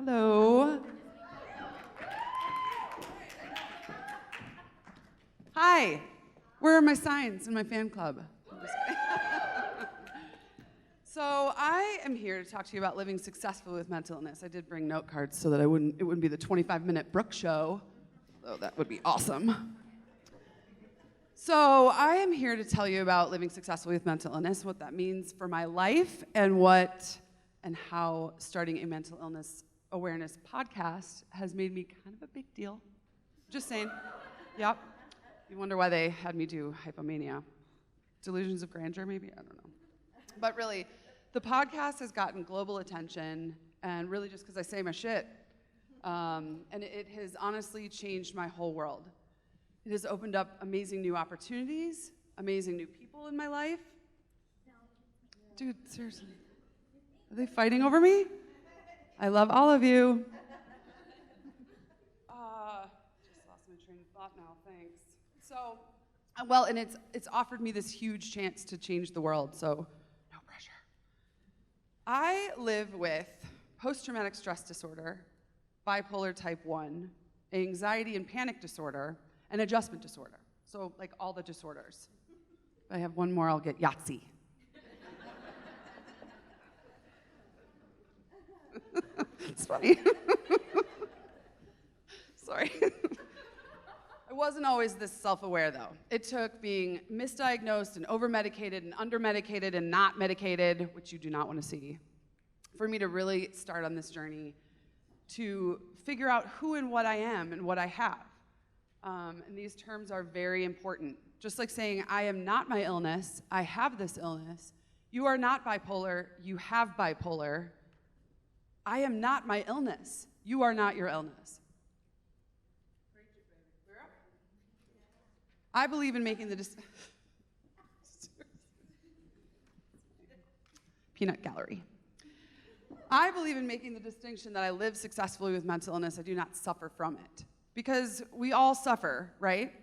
Hello. Hi. Where are my signs in my fan club? So I am here to talk to you about living successfully with mental illness. I did bring note cards so that it wouldn't be the 25-minute Brooke show, though that would be awesome. So I am here to tell you about living successfully with mental illness, what that means for my life, and how starting a mental illness awareness podcast has made me kind of a big deal. Just saying. Yep. You wonder why they had me do hypomania. Delusions of grandeur, maybe? I don't know. But really, the podcast has gotten global attention, and really just because I say my shit. And it has honestly changed my whole world. It has opened up amazing new opportunities, amazing new people in my life. Dude, seriously. Are they fighting over me? I love all of you. Just lost my train of thought now, thanks. So, well, and it's offered me this huge chance to change the world, so no pressure. I live with post-traumatic stress disorder, bipolar type 1, anxiety and panic disorder, and adjustment disorder. So, like all the disorders. If I have one more, I'll get Yahtzee. It's funny. Sorry. I wasn't always this self-aware, though. It took being misdiagnosed and over-medicated and under-medicated and not medicated, which you do not want to see, for me to really start on this journey to figure out who and what I am and what I have. And these terms are very important. Just like saying, I am not my illness, I have this illness. You are not bipolar, you have bipolar. I am not my illness. You are not your illness. I believe in making the peanut gallery. I believe in making the distinction that I live successfully with mental illness. I do not suffer from it. Because we all suffer, right?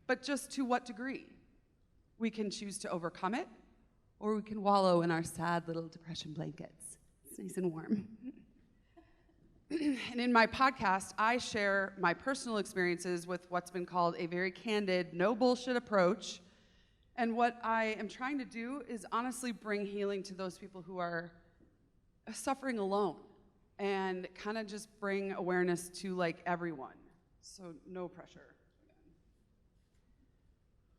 But just to what degree? We can choose to overcome it, or we can wallow in our sad little depression blankets. It's nice and warm. And in my podcast, I share my personal experiences with what's been called a very candid, no bullshit approach. And what I am trying to do is honestly bring healing to those people who are suffering alone and kind of just bring awareness to like everyone. So no pressure.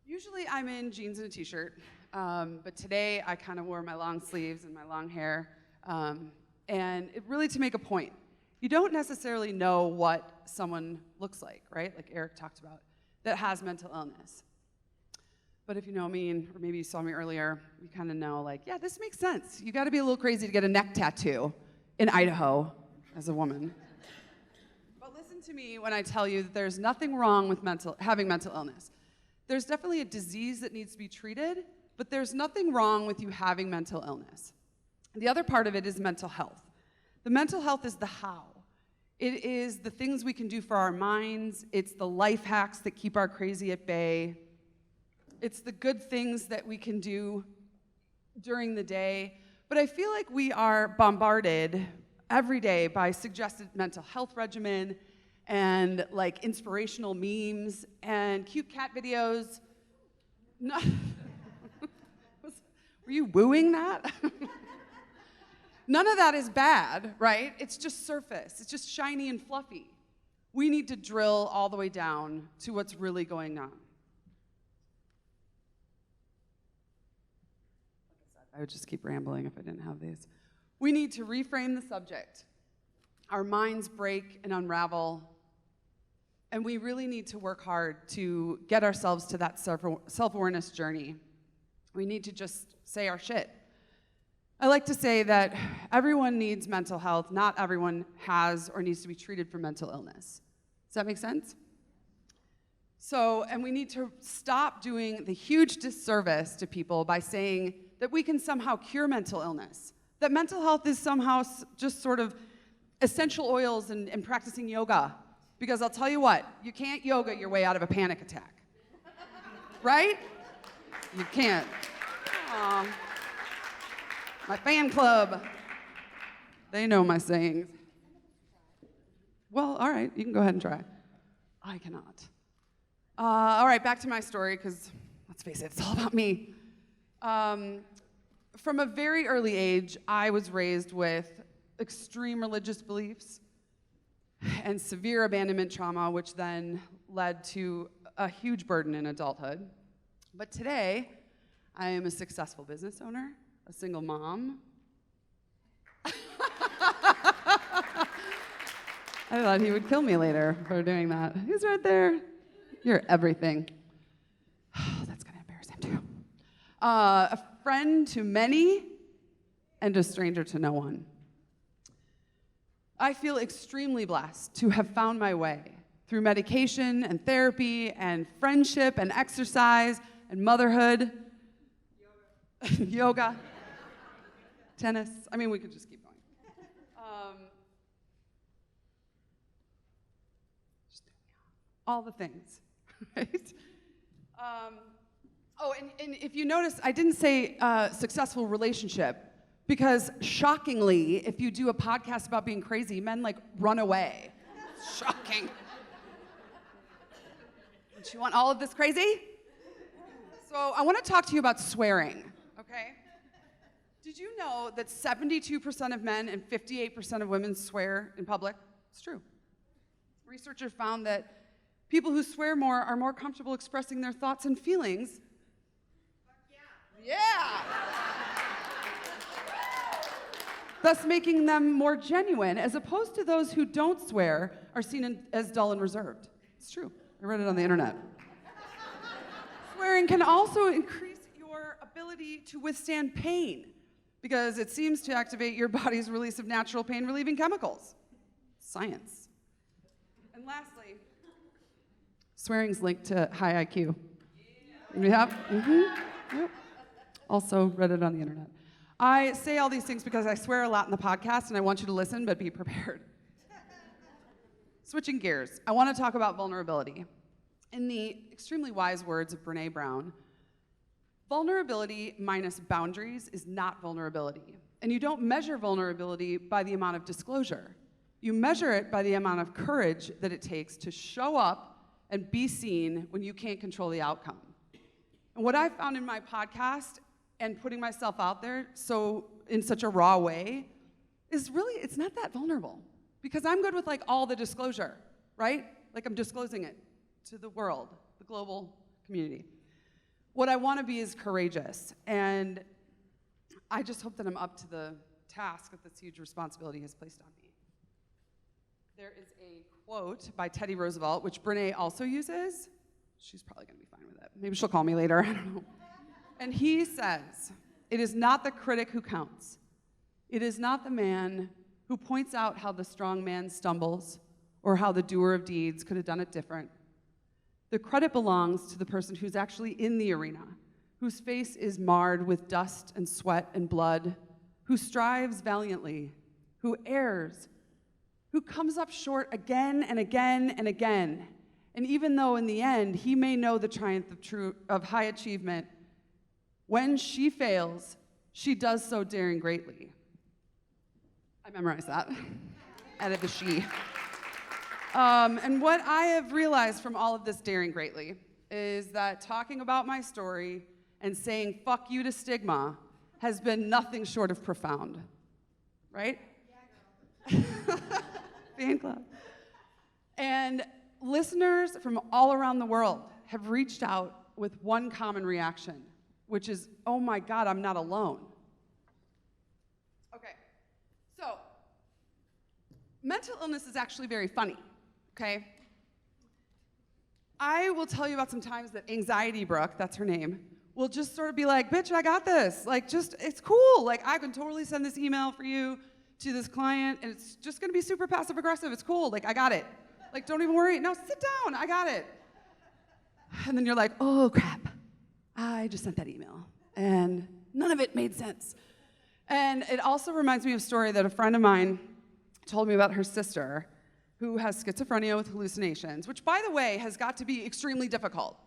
Usually I'm in jeans and a t-shirt, but today I kind of wore my long sleeves and my long hair, and really to make a point. You don't necessarily know what someone looks like, right? Like Eric talked about, that has mental illness. But if you know me, or maybe you saw me earlier, you kind of know, like, yeah, this makes sense. You got to be a little crazy to get a neck tattoo in Idaho as a woman. But listen to me when I tell you that there's nothing wrong with having mental illness. There's definitely a disease that needs to be treated, but there's nothing wrong with you having mental illness. The other part of it is mental health. The mental health is the how. It is the things we can do for our minds. It's the life hacks that keep our crazy at bay. It's the good things that we can do during the day. But I feel like we are bombarded every day by suggested mental health regimen and like inspirational memes and cute cat videos. No. Were you wooing that? None of that is bad, right? It's just surface. It's just shiny and fluffy. We need to drill all the way down to what's really going on. Like I said, I would just keep rambling if I didn't have these. We need to reframe the subject. Our minds break and unravel, and we really need to work hard to get ourselves to that self-awareness journey. We need to just say our shit. I like to say that everyone needs mental health. Not everyone has or needs to be treated for mental illness. Does that make sense? So, and we need to stop doing the huge disservice to people by saying that we can somehow cure mental illness. That mental health is somehow just sort of essential oils and practicing yoga. Because I'll tell you what, you can't yoga your way out of a panic attack. Right? You can't. Aww. My fan club, they know my sayings. Well, all right, you can go ahead and try. I cannot. All right, back to my story, because let's face it, it's all about me. From a very early age, I was raised with extreme religious beliefs and severe abandonment trauma, which then led to a huge burden in adulthood. But today, I am a successful business owner, a single mom. I thought he would kill me later for doing that. He's right there. You're everything. That's going to embarrass him too. A friend to many and a stranger to no one. I feel extremely blessed to have found my way through medication and therapy and friendship and exercise and motherhood, yoga, tennis. I mean, we could just keep going. All the things, right? And if you notice, I didn't say successful relationship, because shockingly, if you do a podcast about being crazy, men like run away. Shocking. Don't you want all of this crazy? So I want to talk to you about swearing, okay? Did you know that 72% of men and 58% of women swear in public? It's true. Researchers found that people who swear more are more comfortable expressing their thoughts and feelings. Yeah. Thus making them more genuine, as opposed to those who don't swear are seen as dull and reserved. It's true. I read it on the internet. Swearing can also increase your ability to withstand pain, because it seems to activate your body's release of natural pain-relieving chemicals. Science. And lastly, swearing's linked to high IQ. Yeah. Mm-hmm. Yep. Also read it on the internet. I say all these things because I swear a lot in the podcast, and I want you to listen, but be prepared. Switching gears, I want to talk about vulnerability. In the extremely wise words of Brené Brown, vulnerability minus boundaries is not vulnerability. And you don't measure vulnerability by the amount of disclosure. You measure it by the amount of courage that it takes to show up and be seen when you can't control the outcome. And what I found in my podcast and putting myself out there in such a raw way is really, it's not that vulnerable, because I'm good with like all the disclosure, right? Like I'm disclosing it to the world, the global community. What I want to be is courageous, and I just hope that I'm up to the task that this huge responsibility has placed on me. There is a quote by Teddy Roosevelt, which Brené also uses. She's probably going to be fine with it. Maybe she'll call me later, I don't know. And he says, "It is not the critic who counts. It is not the man who points out how the strong man stumbles or how the doer of deeds could have done it different. The credit belongs to the person who's actually in the arena, whose face is marred with dust and sweat and blood, who strives valiantly, who errs, who comes up short again and again and again. And even though in the end he may know the triumph of high achievement, when she fails, she does so daring greatly." I memorized that. Added the she. And what I have realized from all of this daring greatly is that talking about my story and saying fuck you to stigma has been nothing short of profound. Right? Yeah, girl. Fan club. And listeners from all around the world have reached out with one common reaction, which is, oh my God, I'm not alone. Okay, so mental illness is actually very funny, okay? I will tell you about some times that Anxiety Brooke, that's her name, will just sort of be like, bitch, I got this. Like, just, it's cool. Like, I can totally send this email for you to this client, and it's just gonna be super passive aggressive. It's cool, like, I got it. Like, don't even worry. No, sit down, I got it. And then you're like, oh crap, I just sent that email, and none of it made sense. And it also reminds me of a story that a friend of mine told me about her sister, who has schizophrenia with hallucinations, which, by the way, has got to be extremely difficult,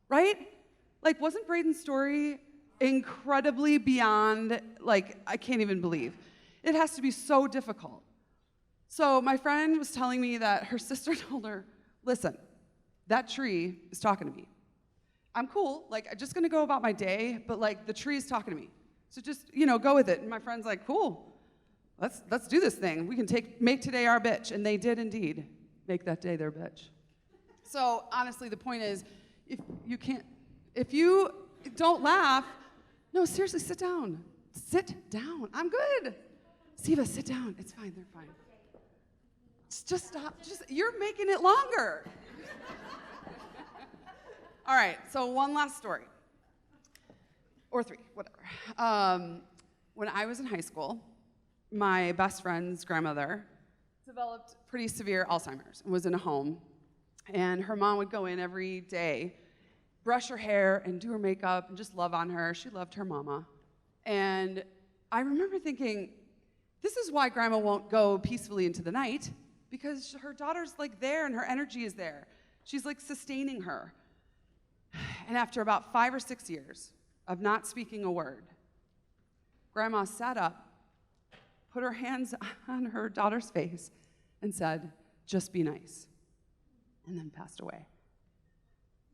right? Like, wasn't Braden's story incredibly beyond, like, I can't even believe. It has to be so difficult. So my friend was telling me that her sister told her, listen, that tree is talking to me. I'm cool, like, I'm just gonna go about my day, but like, the tree is talking to me. So just, go with it. And my friend's like, cool, let's do this thing. We can make today our bitch. And they did indeed make that day their bitch. So honestly, the point is, if you don't laugh, no, seriously, sit down. Sit down, I'm good. Siva, sit down, it's fine, they're fine. Just stop, you're making it longer. All right, so one last story. Or three, whatever. When I was in high school, my best friend's grandmother developed pretty severe Alzheimer's and was in a home. And her mom would go in every day, brush her hair and do her makeup and just love on her. She loved her mama. And I remember thinking, this is why grandma won't go peacefully into the night, because her daughter's like there and her energy is there. She's like sustaining her. And after about 5 or 6 years of not speaking a word, grandma sat up, put her hands on her daughter's face, and said, just be nice, and then passed away.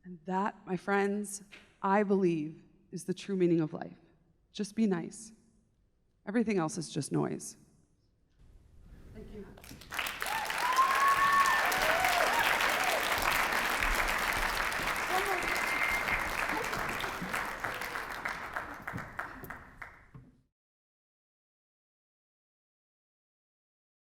And that, my friends, I believe is the true meaning of life. Just be nice. Everything else is just noise.